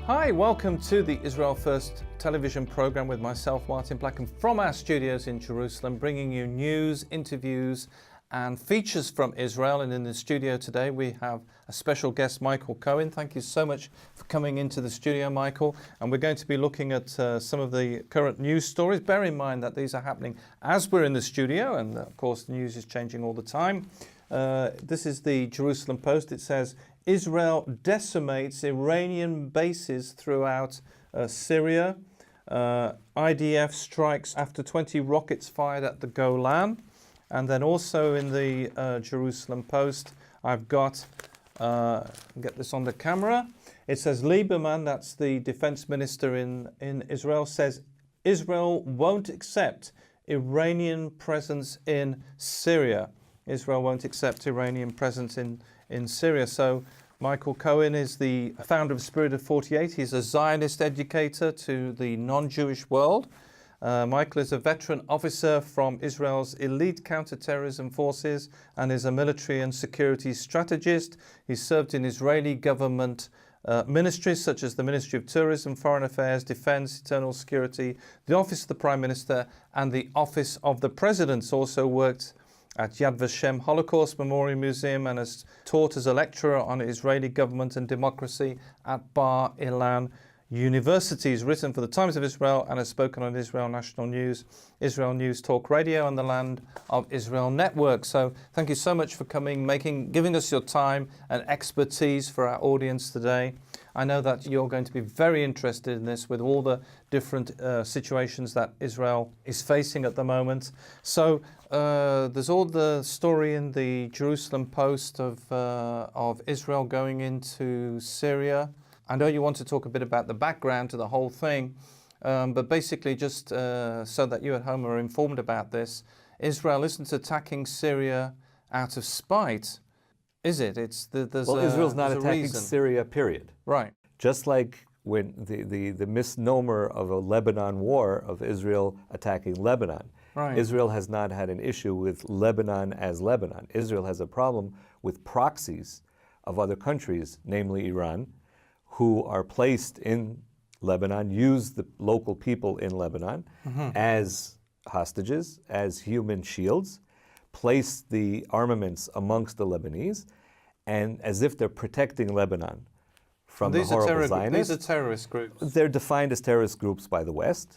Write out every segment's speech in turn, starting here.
Hi, welcome to the Israel First television program with myself, Martin Black, and from our studios in Jerusalem, bringing you news, interviews, and features from Israel. And in the studio today, we have a special guest, Michael Cohen. Thank you so much for coming into the studio, Michael. And we're going to be looking at some of the current news stories. Bear in mind that these are happening as we're in the studio, and of course, the news is changing all the time. This is the Jerusalem Post. It says, Israel decimates Iranian bases throughout Syria. IDF strikes after 20 rockets fired at the Golan. And then also in the Jerusalem Post, I've got, get this on the camera. It says Lieberman, that's the defense minister in Israel, says Israel won't accept Iranian presence in Syria. Israel won't accept Iranian presence in Syria. So Michael Cohen is the founder of Spirit of 48. He's a Zionist educator to the non-Jewish world. Michael is a veteran officer from Israel's elite counterterrorism forces and is a military and security strategist. He's served in Israeli government ministries such as the Ministry of Tourism, Foreign Affairs, Defense, Internal Security, the Office of the Prime Minister, and the Office of the President. Also worked at Yad Vashem Holocaust Memorial Museum and has taught as a lecturer on Israeli government and democracy at Bar Ilan University. He's written for the Times of Israel and has spoken on Israel National News, Israel News Talk Radio, and the Land of Israel Network. So thank you so much for coming, giving us your time and expertise for our audience today. I know that you're going to be very interested in this with all the different situations that Israel is facing at the moment. So there's all the story in the Jerusalem Post of Israel going into Syria. I know you want to talk a bit about the background to the whole thing, but basically just so that you at home are informed about this, Israel isn't attacking Syria out of spite, is it? Israel's not attacking Syria, period. Right. Just like when the misnomer of a Lebanon war of Israel attacking Lebanon. Right. Israel has not had an issue with Lebanon as Lebanon. Israel has a problem with proxies of other countries, namely Iran, who are placed in Lebanon, use the local people in Lebanon as hostages, as human shields, place the armaments amongst the Lebanese, and as if they're protecting Lebanon from the horrible Zionists. These are terrorist groups. They're defined as terrorist groups by the West.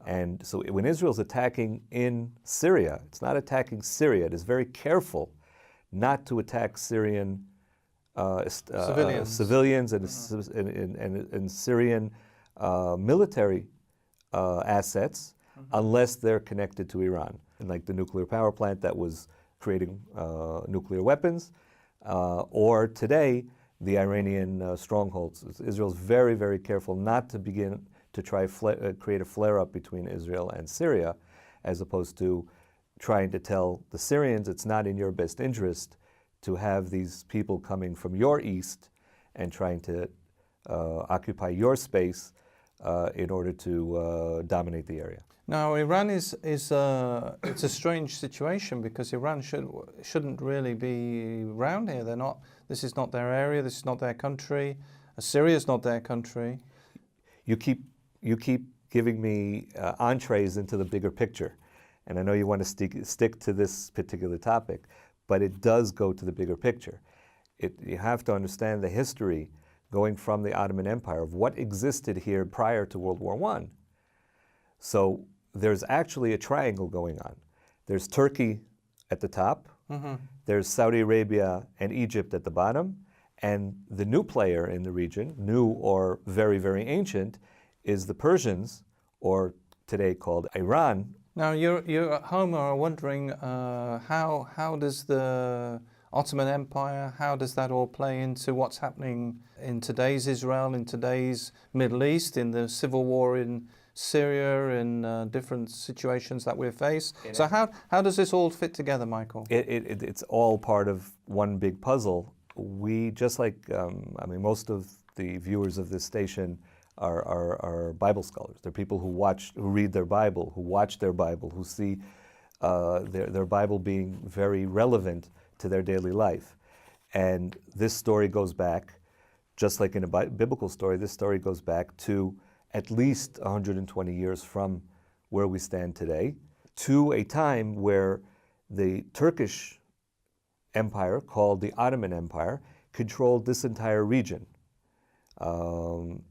And so when Israel's attacking in Syria, it's not attacking Syria. It is very careful not to attack Syrian civilians and Syrian military assets unless they're connected to Iran. And like the nuclear power plant that was creating nuclear weapons, or today, the Iranian strongholds. Israel's very, very careful not to begin to try create a flare-up between Israel and Syria, as opposed to trying to tell the Syrians it's not in your best interest to have these people coming from your east and trying to occupy your space in order to dominate the area. Now, Iran it's a strange situation because Iran shouldn't really be around here. This is not their area. This is not their country. Syria is not their country. You keep giving me entrees into the bigger picture, and I know you want to stick to this particular topic, but it does go to the bigger picture. You have to understand the history going from the Ottoman Empire of what existed here prior to World War I. So there's actually a triangle going on. There's Turkey at the top, there's Saudi Arabia and Egypt at the bottom, and the new player in the region, new or very, very ancient, is the Persians, or today called Iran. Now, you're at home are wondering how does the Ottoman Empire, how does that all play into what's happening in today's Israel, in today's Middle East, in the civil war in Syria, in different situations that we face? So how does this all fit together, Michael? It's all part of one big puzzle. We, just like, most of the viewers of this station are Bible scholars. They're people who read their Bible, who watch their Bible, who see their Bible being very relevant to their daily life. And this story goes back Just like in a biblical story, this story goes back to at least 120 years from where we stand today, to a time where the Turkish Empire, called the Ottoman Empire, controlled this entire region. And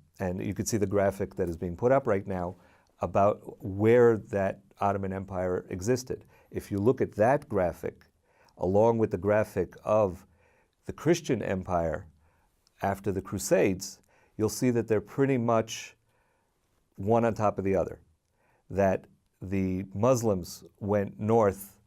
you can see the graphic that is being put up right now about where that Ottoman Empire existed. If you look at that graphic, along with the graphic of the Christian Empire after the Crusades, you'll see that they're pretty much one on top of the other. That the Muslims went north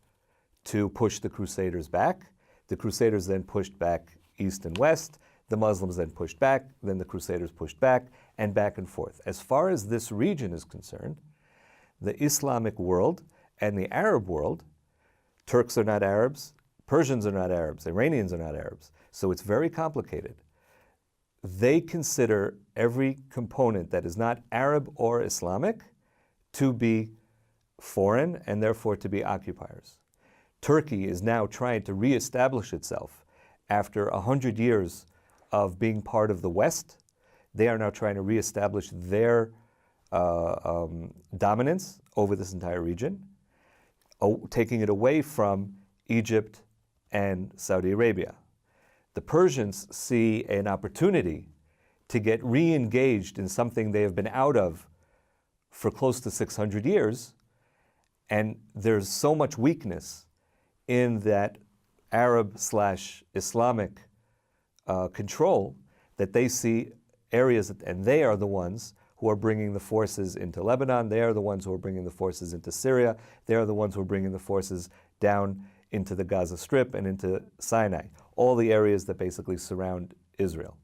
to push the Crusaders back. The Crusaders then pushed back east and west. The Muslims then pushed back. Then the Crusaders pushed back, and back and forth. As far as this region is concerned, the Islamic world and the Arab world, Turks are not Arabs, Persians are not Arabs, Iranians are not Arabs. So it's very complicated. They consider every component that is not Arab or Islamic to be foreign and therefore to be occupiers. Turkey is now trying to reestablish itself after 100 years of being part of the West. They are now trying to reestablish their dominance over this entire region, taking it away from Egypt and Saudi Arabia. The Persians see an opportunity to get re-engaged in something they have been out of for close to 600 years, and there's so much weakness in that Arab/Islamic control that they see areas, and they are the ones who are bringing the forces into Lebanon. They are the ones who are bringing the forces into Syria. They are the ones who are bringing the forces down into the Gaza Strip and into Sinai, all the areas that basically surround Israel.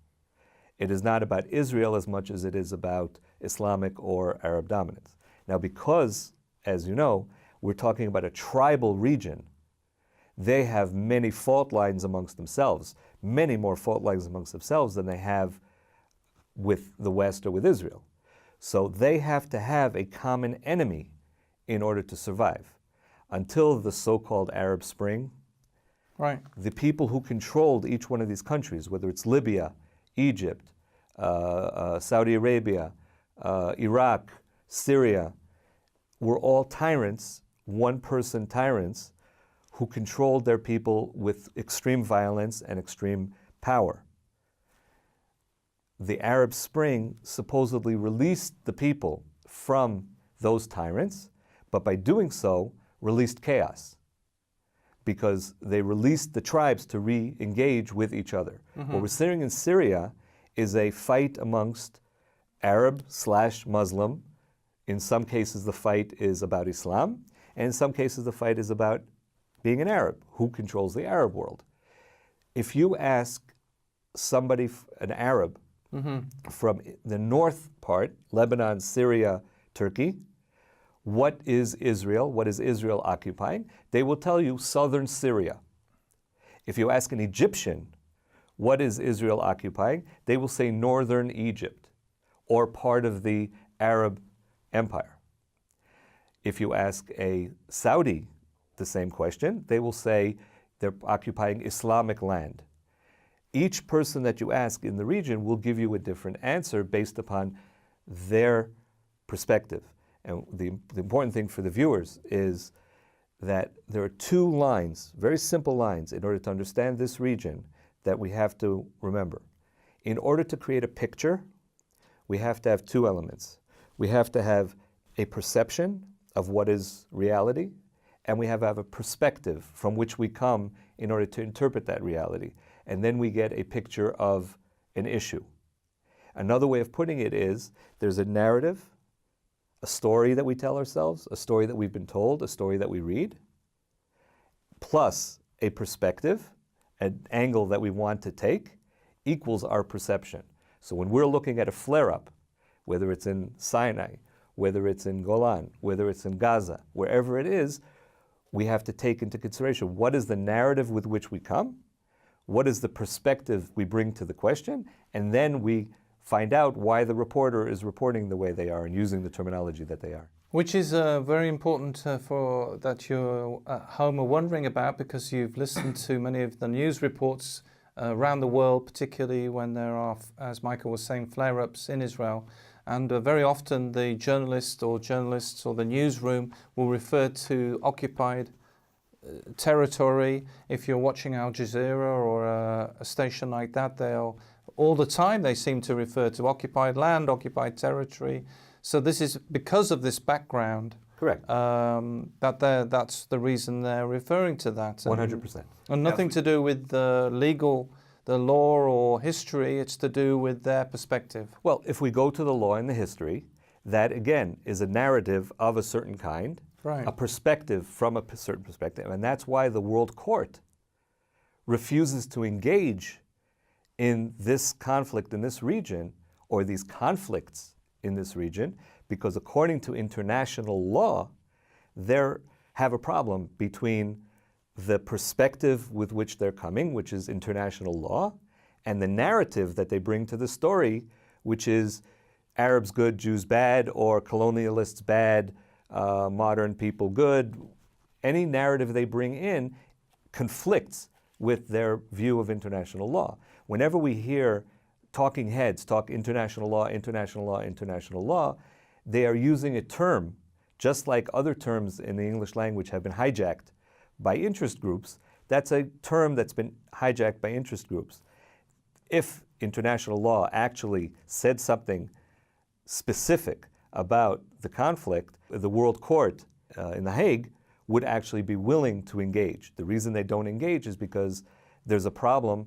It is not about Israel as much as it is about Islamic or Arab dominance. Now, because, as you know, we're talking about a tribal region, they have many fault lines amongst themselves, many more fault lines amongst themselves than they have with the West or with Israel. So they have to have a common enemy in order to survive. Until the so-called Arab Spring, right, the people who controlled each one of these countries, whether it's Libya, Egypt, Saudi Arabia, Iraq, Syria, were all tyrants, one-person tyrants, who controlled their people with extreme violence and extreme power. The Arab Spring supposedly released the people from those tyrants, but by doing so, released chaos, because they released the tribes to re-engage with each other. Mm-hmm. What we're seeing in Syria is a fight amongst Arab/Muslim. In some cases, the fight is about Islam, and in some cases, the fight is about being an Arab. Who controls the Arab world? If you ask somebody, an Arab, mm-hmm, from the north part, Lebanon, Syria, Turkey, what is Israel? What is Israel occupying? They will tell you southern Syria. If you ask an Egyptian, what is Israel occupying? They will say northern Egypt, or part of the Arab Empire. If you ask a Saudi the same question, they will say they're occupying Islamic land. Each person that you ask in the region will give you a different answer based upon their perspective. And the important thing for the viewers is that there are two lines, very simple lines, in order to understand this region that we have to remember. In order to create a picture, we have to have two elements. We have to have a perception of what is reality, and we have to have a perspective from which we come in order to interpret that reality. And then we get a picture of an issue. Another way of putting it is, there's a narrative, a story that we tell ourselves, a story that we've been told, a story that we read, plus a perspective, an angle that we want to take, equals our perception. So when we're looking at a flare-up, whether it's in Sinai, whether it's in Golan, whether it's in Gaza, wherever it is, we have to take into consideration what is the narrative with which we come, what is the perspective we bring to the question, and then we find out why the reporter is reporting the way they are and using the terminology that they are. Which is very important for that you're at home are wondering about, because you've listened to many of the news reports around the world, particularly when there are, as Michael was saying, flare-ups in Israel. And very often the journalists or the newsroom will refer to occupied territory. If you're watching Al Jazeera or a station like that, all the time they seem to refer to occupied land, occupied territory. So this is because of this background. Correct. That's the reason they're referring to that. 100%. And nothing to do with the law or history. It's to do with their perspective. Well, if we go to the law and the history, that again is a narrative of a certain kind, right. A perspective from a certain perspective. And that's why the World Court refuses to engage in this conflict in this region, or these conflicts in this region, because according to international law, they have a problem between the perspective with which they're coming, which is international law, and the narrative that they bring to the story, which is Arabs good, Jews bad, or colonialists bad, modern people good. Any narrative they bring in conflicts with their view of international law. Whenever we hear talking heads talk international law, international law, international law, they are using a term, just like other terms in the English language have been hijacked by interest groups. That's a term that's been hijacked by interest groups. If international law actually said something specific about the conflict, the World Court in The Hague would actually be willing to engage. The reason they don't engage is because there's a problem.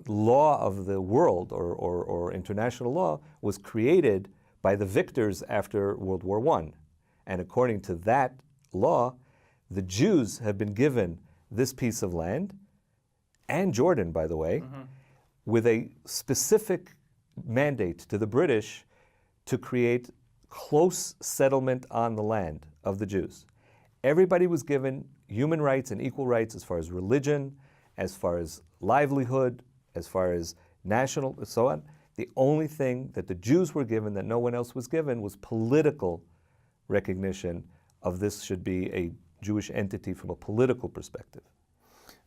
Law of the world, or international law, was created by the victors after World War I. And according to that law, the Jews have been given this piece of land, and Jordan, by the way, with a specific mandate to the British to create close settlement on the land of the Jews. Everybody was given human rights and equal rights as far as religion, as far as livelihood, as far as national, and so on. The only thing that the Jews were given that no one else was given was political recognition of this should be a Jewish entity from a political perspective.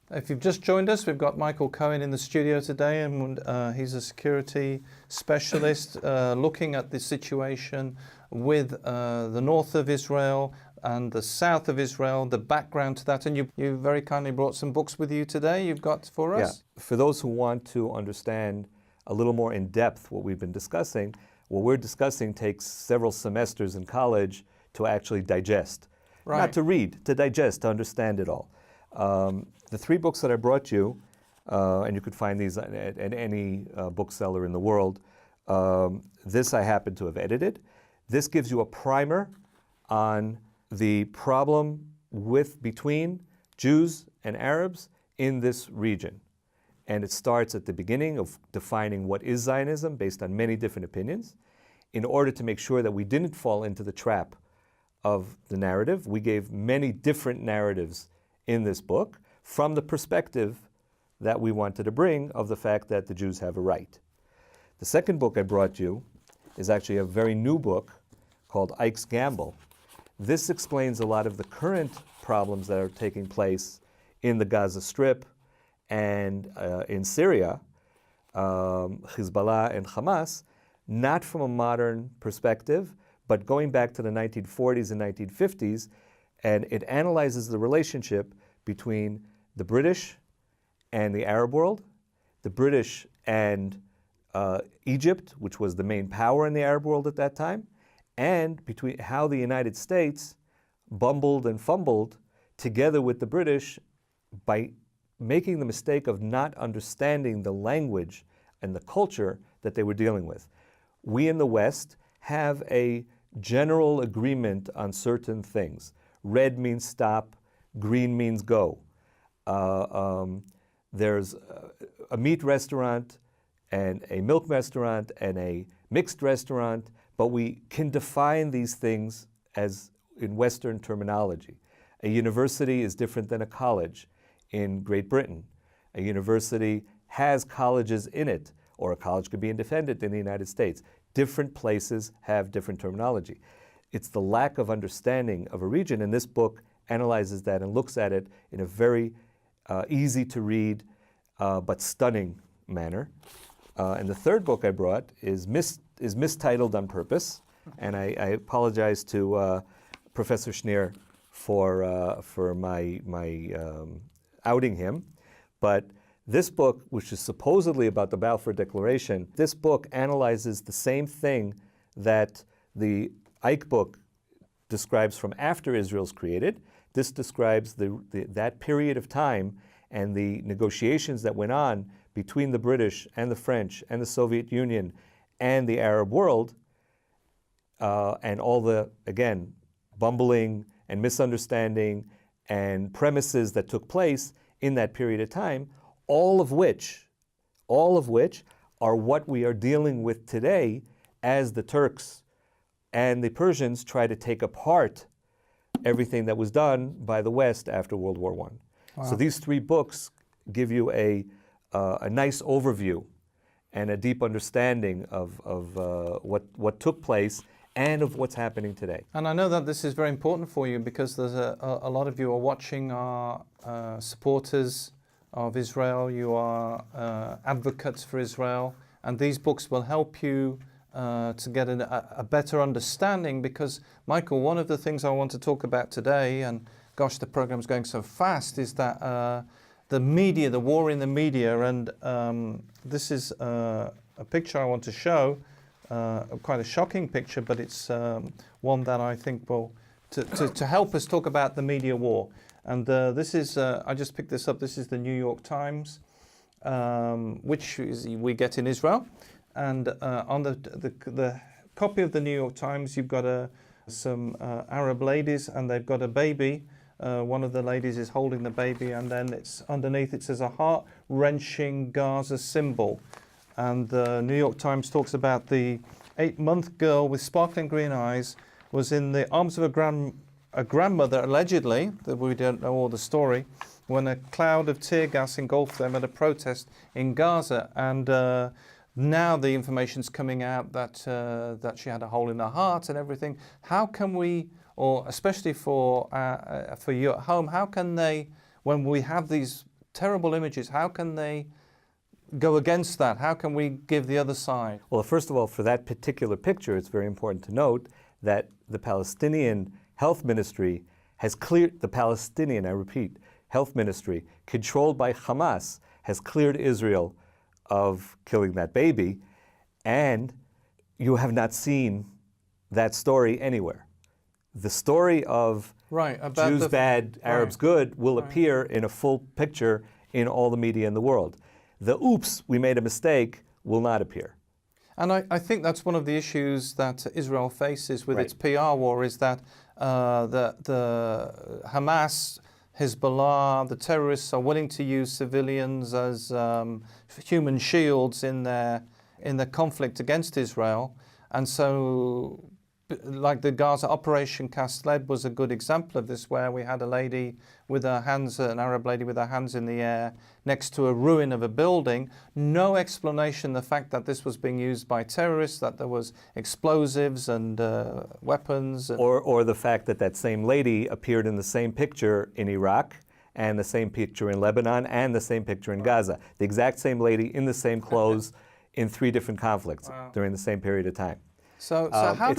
If you've just joined us, we've got Michael Cohen in the studio today, and he's a security specialist looking at the situation with the north of Israel and the south of Israel, the background to that. And you very kindly brought some books with you today you've got for us. Yeah. For those who want to understand a little more in depth what we've been discussing, what we're discussing takes several semesters in college to actually digest. Right. Not to read, to digest, to understand it all. The three books that I brought you, and you could find these at any bookseller in the world, this I happen to have edited. This gives you a primer on the problem between Jews and Arabs in this region. And it starts at the beginning of defining what is Zionism based on many different opinions. In order to make sure that we didn't fall into the trap of the narrative, we gave many different narratives in this book from the perspective that we wanted to bring of the fact that the Jews have a right. The second book I brought you is actually a very new book called Ike's Gamble. This explains a lot of the current problems that are taking place in the Gaza Strip and in Syria, Hezbollah and Hamas, not from a modern perspective, but going back to the 1940s and 1950s, and it analyzes the relationship between the British and the Arab world, the British and Egypt, which was the main power in the Arab world at that time, and between how the United States bumbled and fumbled together with the British by making the mistake of not understanding the language and the culture that they were dealing with. We in the West have a general agreement on certain things. Red means stop, green means go. There's a meat restaurant and a milk restaurant and a mixed restaurant, but we can define these things as in Western terminology. A university is different than a college in Great Britain. A university has colleges in it, or a college could be independent in the United States. Different places have different terminology. It's the lack of understanding of a region, and this book analyzes that and looks at it in a very easy to read, but stunning manner. And the third book I brought is mistitled on purpose, and I apologize to Professor Schneer for my outing him. But this book, which is supposedly about the Balfour Declaration, this book analyzes the same thing that the Ike book describes from after Israel's created. This describes that period of time and the negotiations that went on between the British and the French and the Soviet Union and the Arab world, and all the, again, bumbling and misunderstanding and premises that took place in that period of time, all of which are what we are dealing with today as the Turks and the Persians try to take apart everything that was done by the West after World War I. Wow. So these three books give you a nice overview and a deep understanding of what took place and of what's happening today. And I know that this is very important for you because there's a lot of you are watching are supporters of Israel, you are advocates for Israel, and these books will help you to get a better understanding because, Michael, one of the things I want to talk about today, and gosh, the program's going so fast, is that the media, the war in the media, and this is a picture I want to show, quite a shocking picture, but it's one that I think will, to help us talk about the media war. And this is, I just picked this up, this is the New York Times, which we get in Israel. And on the copy of the New York Times, you've got some Arab ladies, and they've got a baby. One of the ladies is holding the baby, and then it's underneath it says a heart-wrenching Gaza symbol. And the New York Times talks about the 8-month girl with sparkling green eyes was in the arms of a grandmother, allegedly, that we don't know all the story, when a cloud of tear gas engulfed them at a protest in Gaza. And now the information's coming out that she had a hole in her heart and everything. How can we, or especially for you at home, how can they, when we have these terrible images, how can they go against that? How can we give the other side? Well, first of all, for that particular picture, it's very important to note that the Palestinian Health Ministry has cleared, the Palestinian, I repeat, Health Ministry, controlled by Hamas, has cleared Israel of killing that baby, and you have not seen that story anywhere. The story of Jews bad, Arabs good will appear in a full picture in all the media in the world. The oops, we made a mistake, will not appear. And I think that's one of the issues that Israel faces with its PR war, is that the Hamas, Hezbollah, the terrorists are willing to use civilians as human shields in their conflict against Israel. And so, like the Gaza Operation Cast Lead was a good example of this, where we had a lady with her hands, an Arab lady with her hands in the air next to a ruin of a building. No explanation, the fact that this was being used by terrorists, that there was explosives and weapons. Or the fact that that same lady appeared in the same picture in Iraq, and the same picture in Lebanon, and the same picture in Gaza. The exact same lady in the same clothes in 3 different conflicts during the same periect of time. So how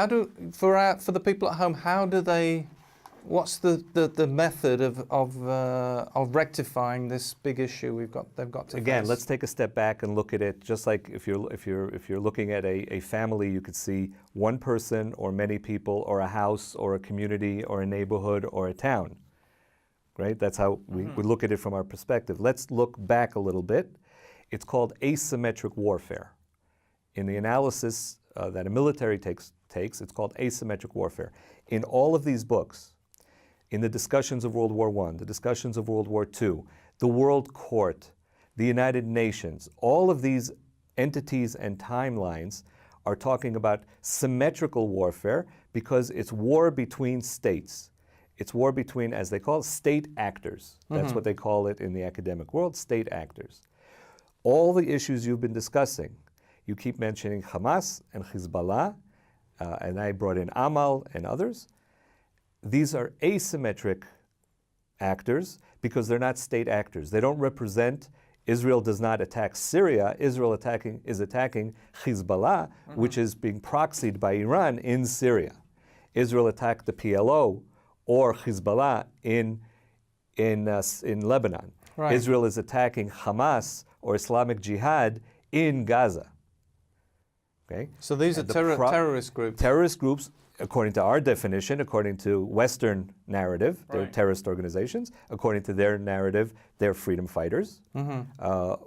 do for the people at home, how do they? What's the method of rectifying this big issue they've got to Again, face? let's take a step back and look at it. Just like if you're looking at a family, you could see one person or many people or a house or a community or a neighborhood or a town. Right? That's how we look at it from our perspective. Let's look back a little bit. It's called asymmetric warfare. In the analysis that a military takes, it's called asymmetric warfare. In all of these books, in the discussions of World War I, the discussions of World War II, the World Court, the United Nations, all of these entities and timelines are talking about symmetrical warfare because it's war between states. It's war between, as they call it, state actors. That's what they call it in the academic world, state actors. All the issues you've been discussing, you keep mentioning Hamas and Hezbollah, and I brought in Amal and others. These are asymmetric actors because they're not state actors. They don't represent Israel does not attack Syria. Israel is attacking Hezbollah, which is being proxied by Iran in Syria. Israel attacked the PLO or Hezbollah in Lebanon. Right. Israel is attacking Hamas or Islamic Jihad in Gaza. Okay? So these are terrorist groups. Terrorist groups, according to our definition, according to Western narrative, they're terrorist organizations. According to their narrative, they're freedom fighters.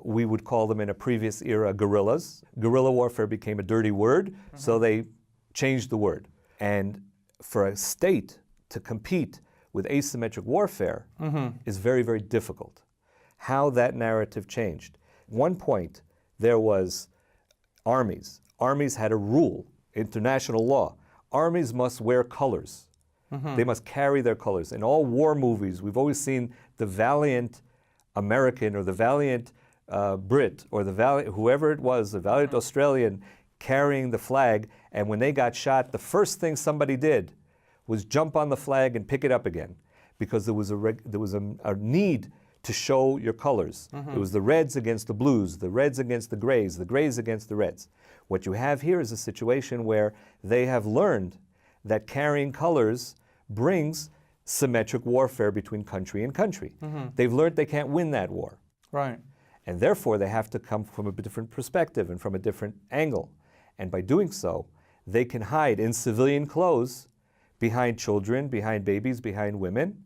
We would call them in a previous era guerrillas. Guerrilla warfare became a dirty word, so they changed the word. And for a state to compete with asymmetric warfare is very, very difficult. How that narrative changed. One point, there was armies. Armies had a rule, international law. Armies must wear colors. They must carry their colors. In all war movies, we've always seen the valiant American or the valiant Brit or the valiant, whoever it was, the valiant Australian carrying the flag. And when they got shot, the first thing somebody did was jump on the flag and pick it up again, because there was a need to show your colors. It was the reds against the blues, the reds against the grays against the reds. What you have here is a situation where they have learned that carrying colors brings symmetric warfare between country and country. They've learned they can't win that war. Right. And therefore they have to come from a different perspective and from a different angle. And by doing so, they can hide in civilian clothes behind children, behind babies, behind women,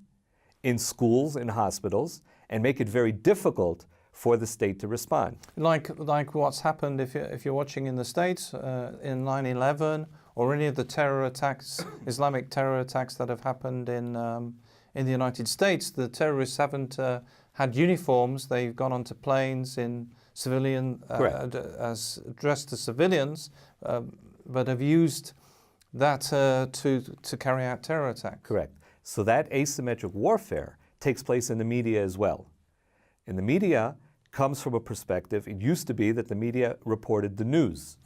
in schools, in hospitals, and make it very difficult for the state to respond. Like what's happened if you're watching in the States in 9/11 or any of the terror attacks, Islamic terror attacks that have happened in the United States. The terrorists haven't had uniforms. They've gone onto planes in civilian, as dressed as civilians, but have used that to carry out terror attacks. Correct. So that asymmetric warfare takes place in the media as well. And the media comes from a perspective, it used to be that the media reported the news.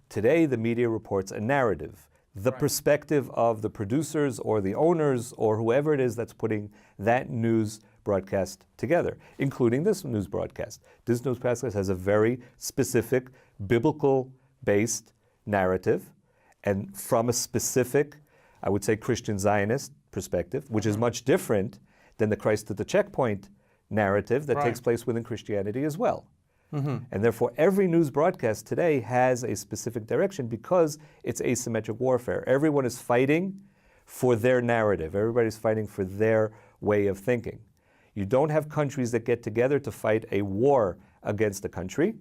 Today, the media reports a narrative, the perspective of the producers or the owners or whoever it is that's putting that news broadcast together, including this news broadcast. This news broadcast has a very specific, biblical-based narrative, and from a specific, I would say, Christian Zionist perspective, which is much different than the Christ at the checkpoint narrative that takes place within Christianity as well. And therefore, every news broadcast today has a specific direction because it's asymmetric warfare. Everyone is fighting for their narrative. Everybody's fighting for their way of thinking. You don't have countries that get together to fight a war against a country.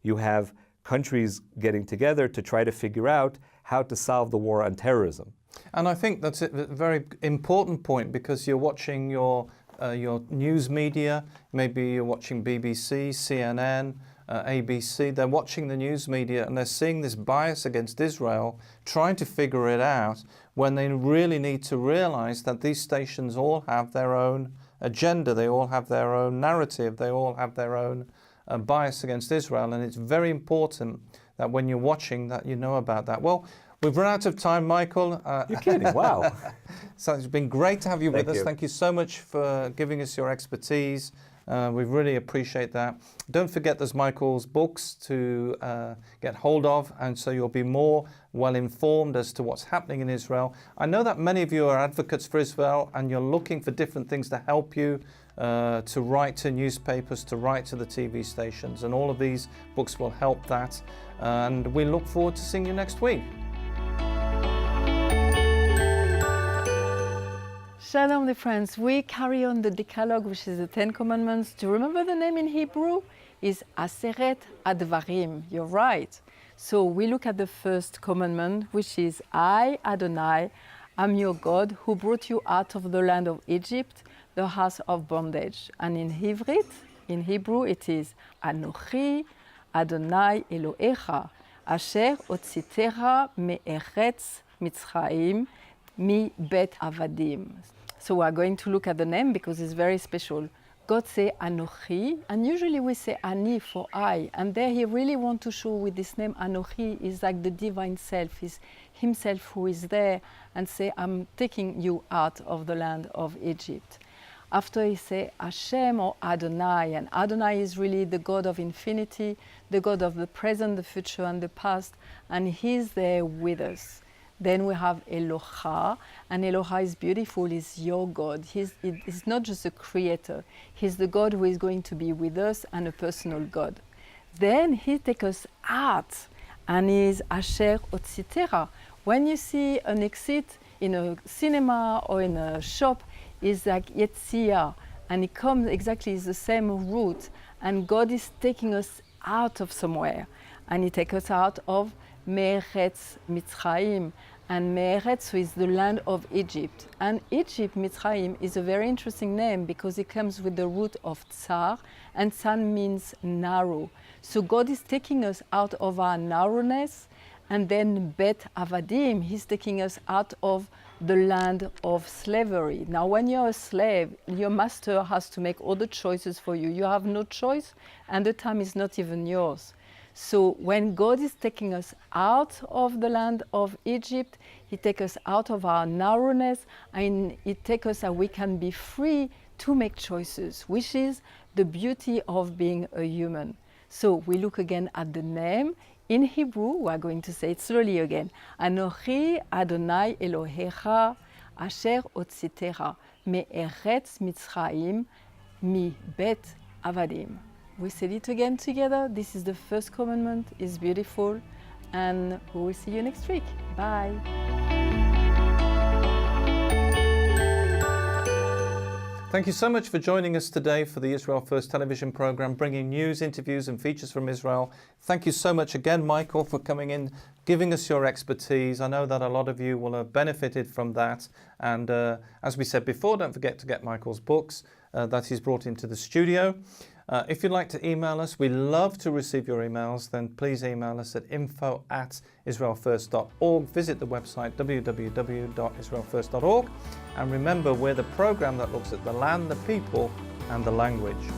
You have countries getting together to try to figure out how to solve the war on terrorism. And I think that's a very important point, because you're watching your news media, maybe you're watching BBC, CNN, ABC, they're watching the news media and they're seeing this bias against Israel, trying to figure it out, when they really need to realize that these stations all have their own agenda, they all have their own narrative, they all have their own bias against Israel, and it's very important that when you're watching that you know about that. Well, we've run out of time, Michael. You're kidding, wow. So it's been great to have you with us. You. Thank you so much for giving us your expertise. We really appreciate that. Don't forget there's Michael's books to get hold of, and so you'll be more well informed as to what's happening in Israel. I know that many of you are advocates for Israel and you're looking for different things to help you to write to newspapers, to write to the TV stations, and all of these books will help that. And we look forward to seeing you next week. Shalom, dear friends. We carry on the Decalogue, which is the 10 Commandments. Do you remember the name in Hebrew? Is Aseret Advarim. You're right. So we look at the first commandment, which is, I, Adonai, am your God, who brought you out of the land of Egypt, the house of bondage. And in Hebrew, it is Anochi Adonai Elohecha, Asher Otzitecha me'eretz Mitzrayim, mi bet avadim. So we are going to look at the name because it's very special. God say Anochi, and usually we say Ani for I, and there he really wants to show with this name Anochi is like the divine self, is himself who is there and say, I'm taking you out of the land of Egypt. After he say Hashem or Adonai, and Adonai is really the God of infinity, the God of the present, the future, and the past, and he's there with us. Then we have Eloha, and Eloha is beautiful, is your God. He's not just a creator, he's the God who is going to be with us and a personal God. Then he takes us out, and is Asher Otzitera. When you see an exit in a cinema or in a shop, it's like Yetzia, and it comes exactly is the same route, and God is taking us out of somewhere, and he takes us out of Me'eretz Mitzrayim, and Me'eretz is the land of Egypt. And Egypt, Mitzrayim, is a very interesting name because it comes with the root of Tsar, and Tsar means narrow. So God is taking us out of our narrowness, and then Bet Avadim, he's taking us out of the land of slavery. Now, when you're a slave, your master has to make all the choices for you. You have no choice, and the time is not even yours. So when God is taking us out of the land of Egypt, he takes us out of our narrowness, and he takes us so we can be free to make choices, which is the beauty of being a human. So we look again at the name. In Hebrew, we are going to say it slowly again. Anochi Adonai Elohecha Asher Otzitera Me'eretz Mitzrayim Mi Bet Avadim. We said it again together. This is the first commandment. It's beautiful. And we will see you next week. Bye. Thank you so much for joining us today for the Israel First television program, bringing news, interviews and features from Israel. Thank you so much again, Michael, for coming in, giving us your expertise. I know that a lot of you will have benefited from that. And as we said before, don't forget to get Michael's books that he's brought into the studio. If you'd like to email us, we love to receive your emails, then please email us at info@israelfirst.org. Visit the website www.israelfirst.org. And remember, we're the program that looks at the land, the people, and the language.